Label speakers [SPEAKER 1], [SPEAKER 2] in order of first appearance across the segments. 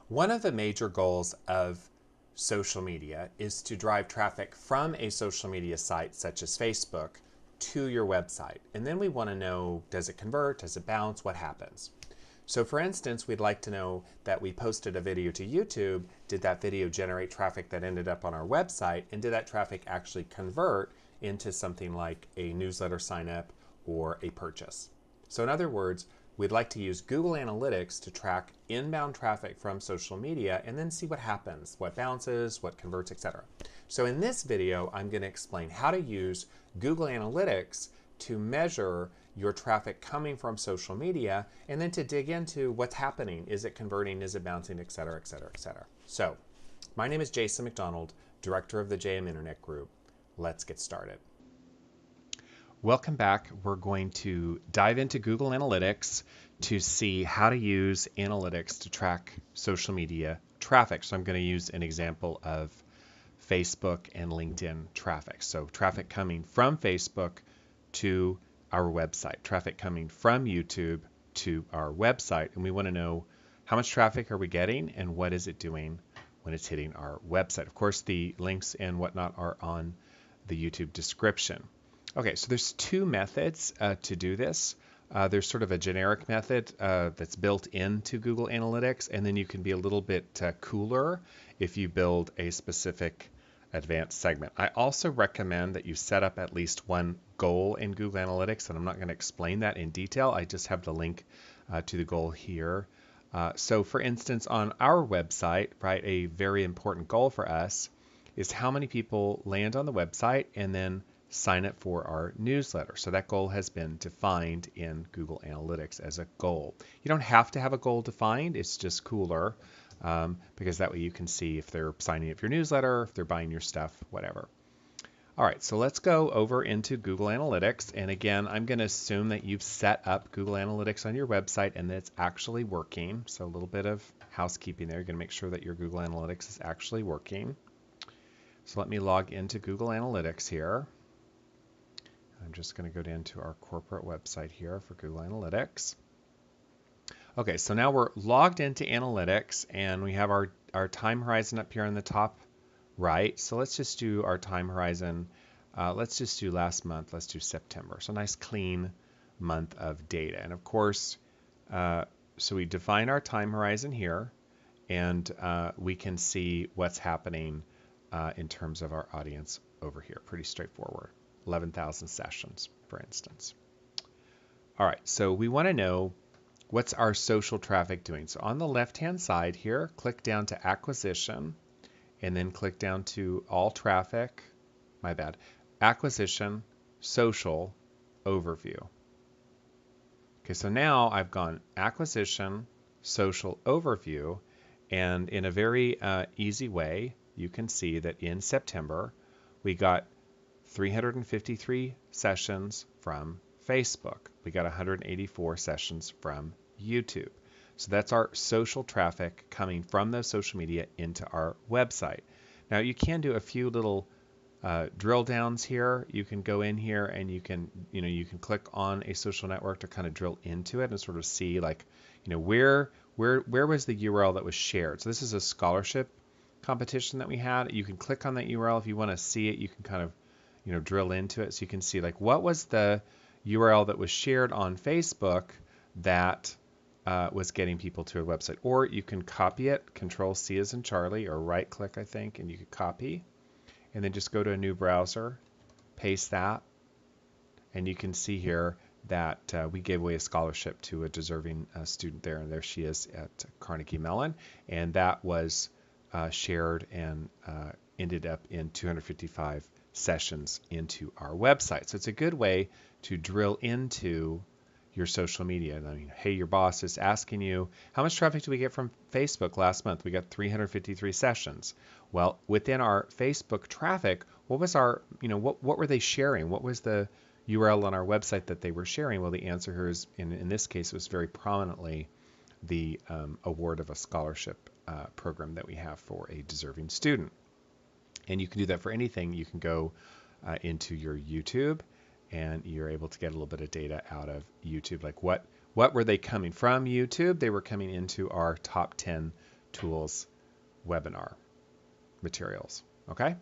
[SPEAKER 1] One of the major goals of social media is to drive traffic from a social media site such as Facebook to your website. And then we want to know, does it convert? Does it bounce? What happens? So for instance, we'd like to know that we posted a video to YouTube. Did that video generate traffic that ended up on our website? And did that traffic actually convert into something like a newsletter sign up or a purchase? So in other words, we'd like to use Google Analytics to track inbound traffic from social media and then see what happens, what bounces, what converts, etc. So in this video, I'm going to explain how to use Google Analytics to measure your traffic coming from social media and then to dig into what's happening. Is it converting? Is it bouncing, etc., etc., etc. So my name is Jason McDonald, director of the JM Internet Group. Let's get started. Welcome back. We're going to dive into Google Analytics to see how to use analytics to track social media traffic. So I'm going to use an example of Facebook and LinkedIn traffic. So traffic coming from Facebook to our website, traffic coming from YouTube to our website. And we want to know how much traffic are we getting and what is it doing when it's hitting our website. Of course, the links and whatnot are on the YouTube description. Okay, so there's two methods to do this. There's sort of a generic method that's built into Google Analytics, and then you can be a little bit cooler if you build a specific advanced segment. I also recommend that you set up at least one goal in Google Analytics, and I'm not going to explain that in detail. I just have the link to the goal here. So for instance, on our website, right, a very important goal for us is how many people land on the website and then sign up for our newsletter. So that goal has been defined in Google Analytics as a goal. You don't have to have a goal defined, it's just cooler because that way you can see if they're signing up for your newsletter, if they're buying your stuff, whatever. All right, so let's go over into Google Analytics. And again, I'm going to assume that you've set up Google Analytics on your website and that it's actually working. So a little bit of housekeeping there. You're going to make sure that your Google Analytics is actually working. So let me log into Google Analytics here. I'm just going to go down to our corporate website here for Google Analytics. Okay, so now we're logged into Analytics and we have our time horizon up here on the top right. So let's just do our time horizon. Let's just do last month. Let's do September. So nice clean month of data. And of course, so we define our time horizon here and we can see what's happening in terms of our audience over here. Pretty straightforward. 11,000 sessions, for instance. All right, so we want to know what's our social traffic doing. So on the left-hand side here, click down to acquisition, and then click down to all traffic, acquisition, social, overview. Okay, so now I've gone acquisition, social, overview, and in a very easy way, you can see that in September, we got 353 sessions from Facebook. We got 184 sessions from YouTube. So that's our social traffic coming from those social media into our website. Now you can do a few little drill downs here. You can go in here and you can click on a social network to kind of drill into it and sort of see like, where was the URL that was shared. So this is a scholarship competition that we had. You can click on that URL if you want to see it. You can kind of drill into it so you can see like what was the URL that was shared on Facebook that was getting people to a website. Or you can copy it, Control C as in Charlie, or right click I think, and you could copy and then just go to a new browser, paste that, and you can see here that we gave away a scholarship to a deserving student there, and there she is at Carnegie Mellon, and that was shared and ended up in 255 sessions into our website. So it's a good way to drill into your social media. I mean, hey, your boss is asking you, how much traffic did we get from Facebook last month? We got 353 sessions. Well, within our Facebook traffic, what was our, what were they sharing? What was the URL on our website that they were sharing? Well, the answer here is, in this case, it was very prominently the award of a scholarship program that we have for a deserving student. And you can do that for anything. You can go into your YouTube and you're able to get a little bit of data out of YouTube. Like what were they coming from YouTube? They were coming into our top 10 Tools webinar materials. Okay?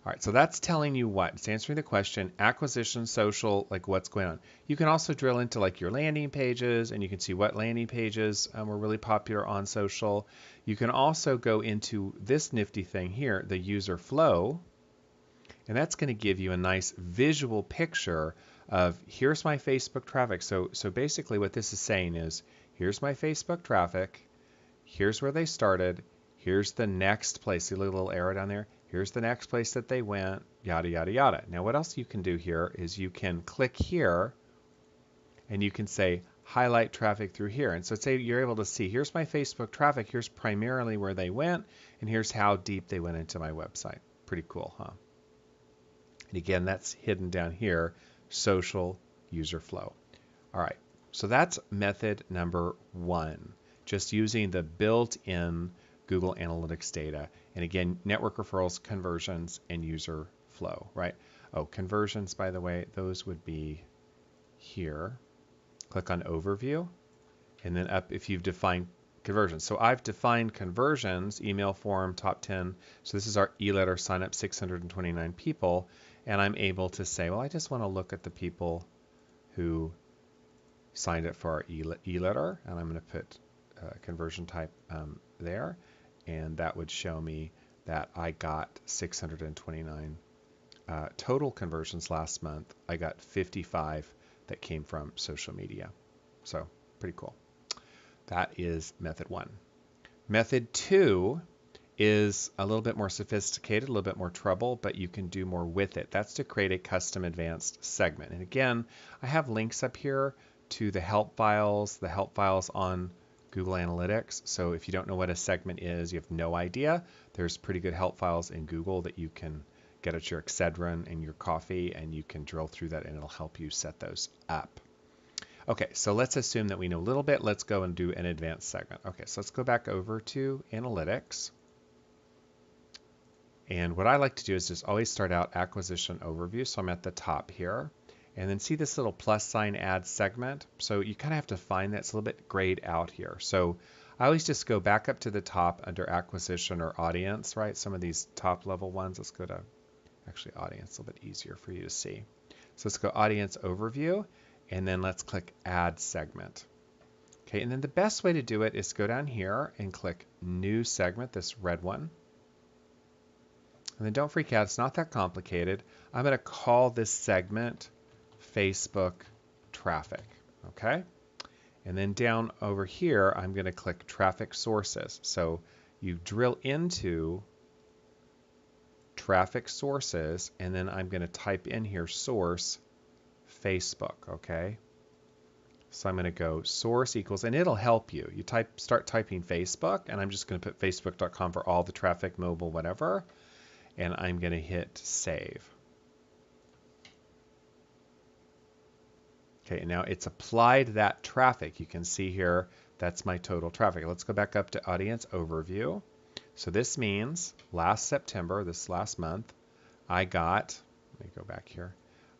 [SPEAKER 1] All right, so that's telling you what? It's answering the question, acquisition, social, like what's going on. You can also drill into like your landing pages, and you can see what landing pages were really popular on social. You can also go into this nifty thing here, the user flow, and that's going to give you a nice visual picture of here's my Facebook traffic. So basically what this is saying is here's my Facebook traffic, here's where they started, here's the next place, see the little arrow down there? Here's the next place that they went, yada, yada, yada. Now what else you can do here is you can click here and you can say highlight traffic through here. And so say you're able to see here's my Facebook traffic, here's primarily where they went, and here's how deep they went into my website. Pretty cool, huh? And again, that's hidden down here, social user flow. All right, so that's method number 1, just using the built-in Google Analytics data. And again, network referrals, conversions, and user flow, right? Oh, conversions, by the way, those would be here. Click on Overview, and then up if you've defined conversions. So I've defined conversions, email form, top 10. So this is our e-letter sign up, 629 people. And I'm able to say, well, I just want to look at the people who signed up for our e-letter. And I'm going to put conversion type there. And that would show me that I got 629 total conversions last month. I got 55 that came from social media. So pretty cool. That is method 1. Method 2 is a little bit more sophisticated, a little bit more trouble, but you can do more with it. That's to create a custom advanced segment. And again, I have links up here to the help files on Google Analytics. So if you don't know what a segment is, you have no idea, there's pretty good help files in Google that you can get at your Excedrin and your coffee, and you can drill through that and it'll help you set those up. Okay, so let's assume that we know a little bit. Let's go and do an advanced segment. Okay, so let's go back over to Analytics. And what I like to do is just always start out acquisition overview. So I'm at the top here. And then see this little plus sign add segment. So you kind of have to find that. It's a little bit grayed out here. So I always just go back up to the top under acquisition or audience, right? Some of these top level ones. Let's go to actually audience, a little bit easier for you to see. So let's go audience overview. And then let's click add segment. Okay, and then the best way to do it is go down here and click new segment, this red one. And then don't freak out, it's not that complicated. I'm going to call this segment Facebook traffic, okay? And then down over here, I'm going to click traffic sources. So you drill into traffic sources, and then I'm going to type in here source Facebook, okay? So I'm going to go source equals, and it'll help you. You start typing Facebook, and I'm just going to put facebook.com for all the traffic, mobile, whatever. And I'm going to hit save. Okay, and now it's applied that traffic. You can see here, that's my total traffic. Let's go back up to audience overview. So this means last September, this last month, I got, let me go back here,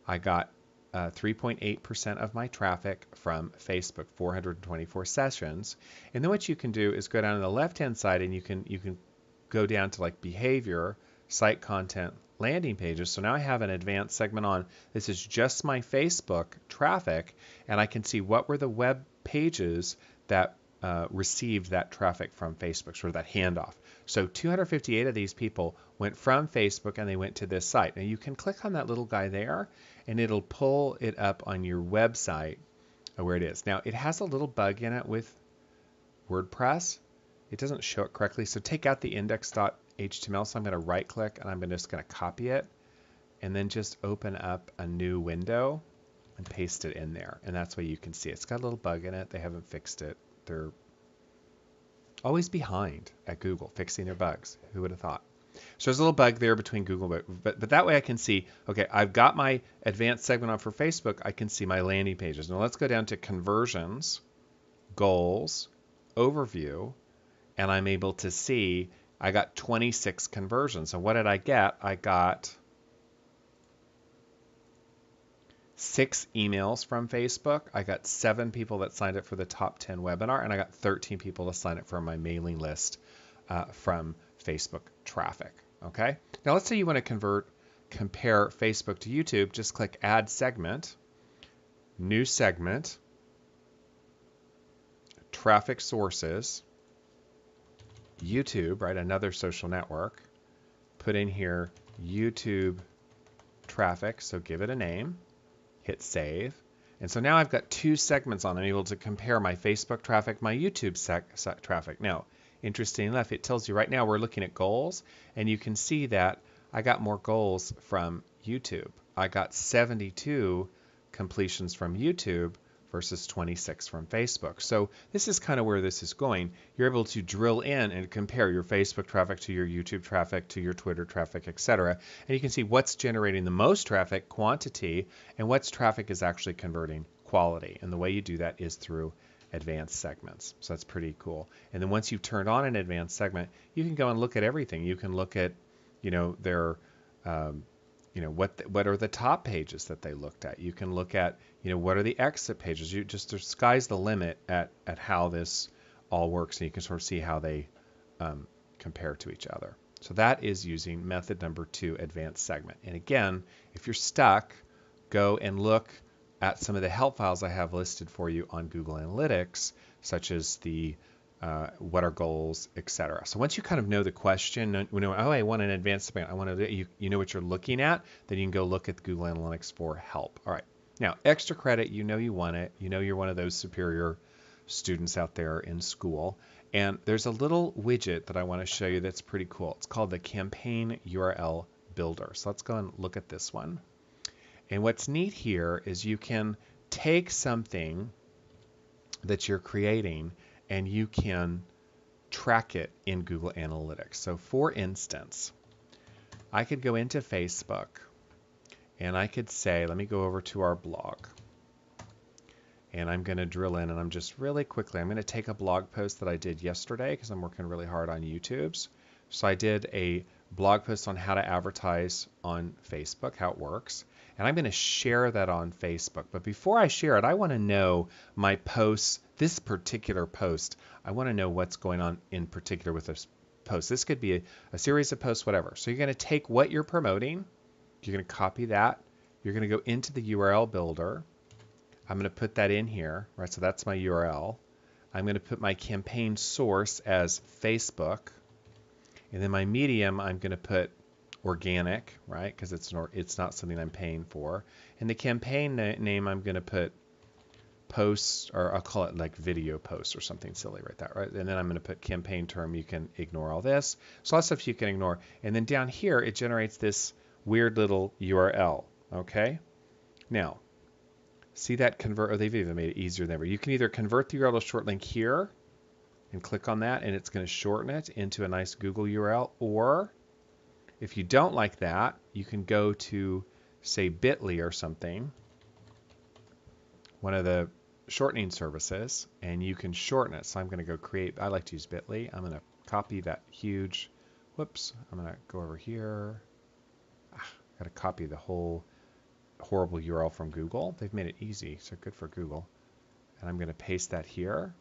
[SPEAKER 1] I got 3.8% of my traffic from Facebook, 424 sessions. And then what you can do is go down to the left-hand side, and you can go down to like behavior, site content, landing pages. So now I have an advanced segment on. This is just my Facebook traffic, and I can see what were the web pages that received that traffic from Facebook, sort of that handoff. So 258 of these people went from Facebook and they went to this site. Now you can click on that little guy there, and it'll pull it up on your website where it is. Now it has a little bug in it with WordPress. It doesn't show it correctly. So take out the index.html. So I'm going to right click and I'm just going to copy it and then just open up a new window and paste it in there. And that's why you can see it. It's got a little bug in it. They haven't fixed it. They're always behind at Google fixing their bugs. Who would have thought? So there's a little bug there between Google, but that way I can see, okay, I've got my advanced segment on for Facebook. I can see my landing pages. Now let's go down to conversions, goals, overview, and I'm able to see I got 26 conversions. So what did I get? I got 6 emails from Facebook. I got 7 people that signed up for the top 10 webinar, and I got 13 people to sign up for my mailing list from Facebook traffic. Okay. Now let's say you want to compare Facebook to YouTube. Just click Add Segment, New Segment, Traffic Sources, YouTube, right? Another social network. Put in here YouTube traffic. So give it a name. Hit Save. And so now I've got 2 segments on. I'm able to compare my Facebook traffic, my YouTube traffic. Now, interesting enough, it tells you right now we're looking at goals, and you can see that I got more goals from YouTube. I got 72 completions from YouTube versus 26 from Facebook. So this is kind of where this is going. You're able to drill in and compare your Facebook traffic to your YouTube traffic to your Twitter traffic, etc. And you can see what's generating the most traffic, quantity, and what's traffic is actually converting, quality. And the way you do that is through advanced segments. So that's pretty cool. And then once you've turned on an advanced segment, you can go and look at everything. You can look at, their what are the top pages that they looked at. You can look at, what are the exit pages. The sky's the limit at how this all works, and you can sort of see how they compare to each other. So that is using method number 2, advanced segment. And again, if you're stuck, go and look at some of the help files I have listed for you on Google Analytics, such as the what are goals, etc. So once you kind of know the question, I want an advanced segment, I want to, you know what you're looking at, then you can go look at Google Analytics for help. All right. Now, extra credit, you want it. You're one of those superior students out there in school. And there's a little widget that I want to show you that's pretty cool. It's called the Campaign URL Builder. So let's go and look at this one. And what's neat here is you can take something that you're creating and you can track it in Google Analytics. So for instance, I could go into Facebook and I could say, let me go over to our blog. And I'm going to drill in, and I'm just really quickly, I'm going to take a blog post that I did yesterday because I'm working really hard on YouTube's. So I did a blog post on how to advertise on Facebook, how it works. And I'm going to share that on Facebook. But before I share it, I want to know my posts, this particular post. I want to know what's going on in particular with this post. This could be a series of posts, whatever. So you're going to take what you're promoting. You're going to copy that. You're going to go into the URL builder. I'm going to put that in here, right? So that's my URL. I'm going to put my campaign source as Facebook. And then my medium, I'm going to put organic, right? Because it's not something I'm paying for. And the campaign name, I'm going to put post, or I'll call it like video post or something silly right there, right? And then I'm going to put campaign term. You can ignore all this. So lots of stuff you can ignore. And then down here, it generates this weird little URL, okay? Now, see that convert, or they've even made it easier than ever. You can either convert the URL to short link here and click on that, and it's going to shorten it into a nice Google URL. Or if you don't like that, you can go to, say, Bitly or something, one of the shortening services, and you can shorten it. So I'm going to go create, I like to use Bitly. I'm going to copy that huge, whoops, I'm going to go over here. Got to copy the whole horrible URL from Google. They've made it easy, so good for Google. And I'm going to paste that here,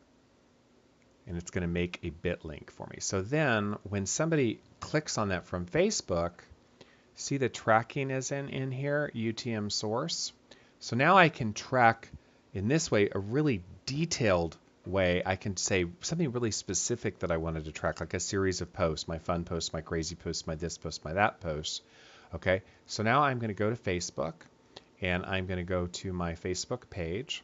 [SPEAKER 1] and it's going to make a bit link for me. So then when somebody clicks on that from Facebook, see the tracking is in here, UTM source. So now I can track in this way, a really detailed way. I can say something really specific that I wanted to track, like a series of posts, my fun posts, my crazy posts, my this post, my that post. Okay, so now I'm going to go to Facebook, and I'm going to go to my Facebook page.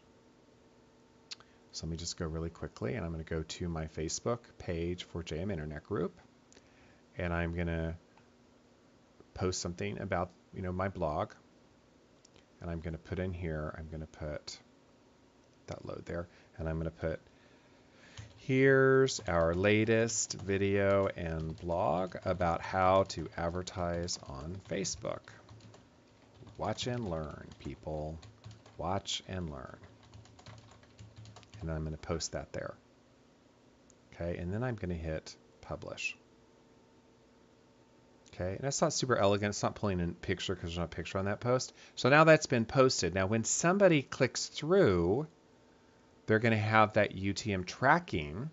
[SPEAKER 1] So let me just go really quickly, and I'm going to go to my Facebook page for JM Internet Group, and I'm going to post something about my blog, and I'm going to put in here, I'm going to put that load there, and I'm going to put, here's our latest video and blog about how to advertise on Facebook. Watch and learn, people. Watch and learn. And then I'm going to post that there. Okay, and then I'm going to hit publish. Okay, and that's not super elegant. It's not pulling in picture because there's no picture on that post. So now that's been posted. Now when somebody clicks through, they're going to have that UTM tracking.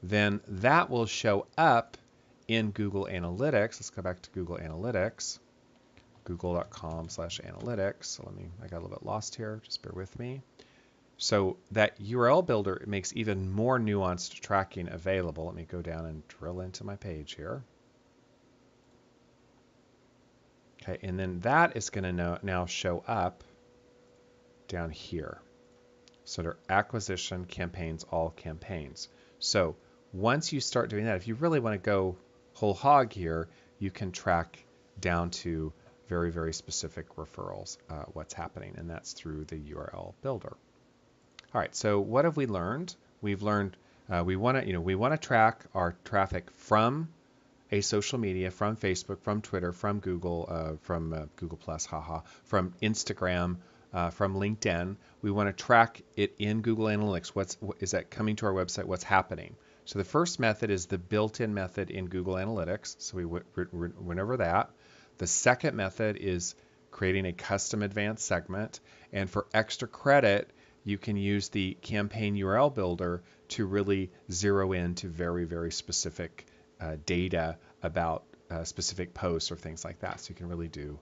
[SPEAKER 1] Then that will show up in Google Analytics. Let's go back to Google Analytics, google.com/analytics. So I got a little bit lost here. Just bear with me. So that URL builder makes even more nuanced tracking available. Let me go down and drill into my page here. Okay, and then that is going to now show up down here. So under acquisition campaigns, all campaigns. So once you start doing that, if you really want to go whole hog here, you can track down to very, very specific referrals, what's happening, and that's through the URL builder. All right, so what have we learned? We've learned we want to track our traffic from a social media, from Facebook, from Twitter, from Google, from Google Plus, from Instagram, from LinkedIn. We want to track it in Google Analytics. What is that coming to our website? What's happening? So the first method is the built-in method in Google Analytics. So we went over that. The second method is creating a custom advanced segment. And for extra credit, you can use the campaign URL builder to really zero in to very, very specific data about specific posts or things like that. So you can really do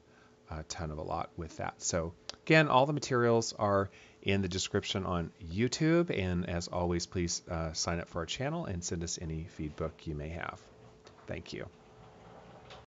[SPEAKER 1] a lot with that. So again, all the materials are in the description on YouTube. And as always, please sign up for our channel and send us any feedback you may have. Thank you.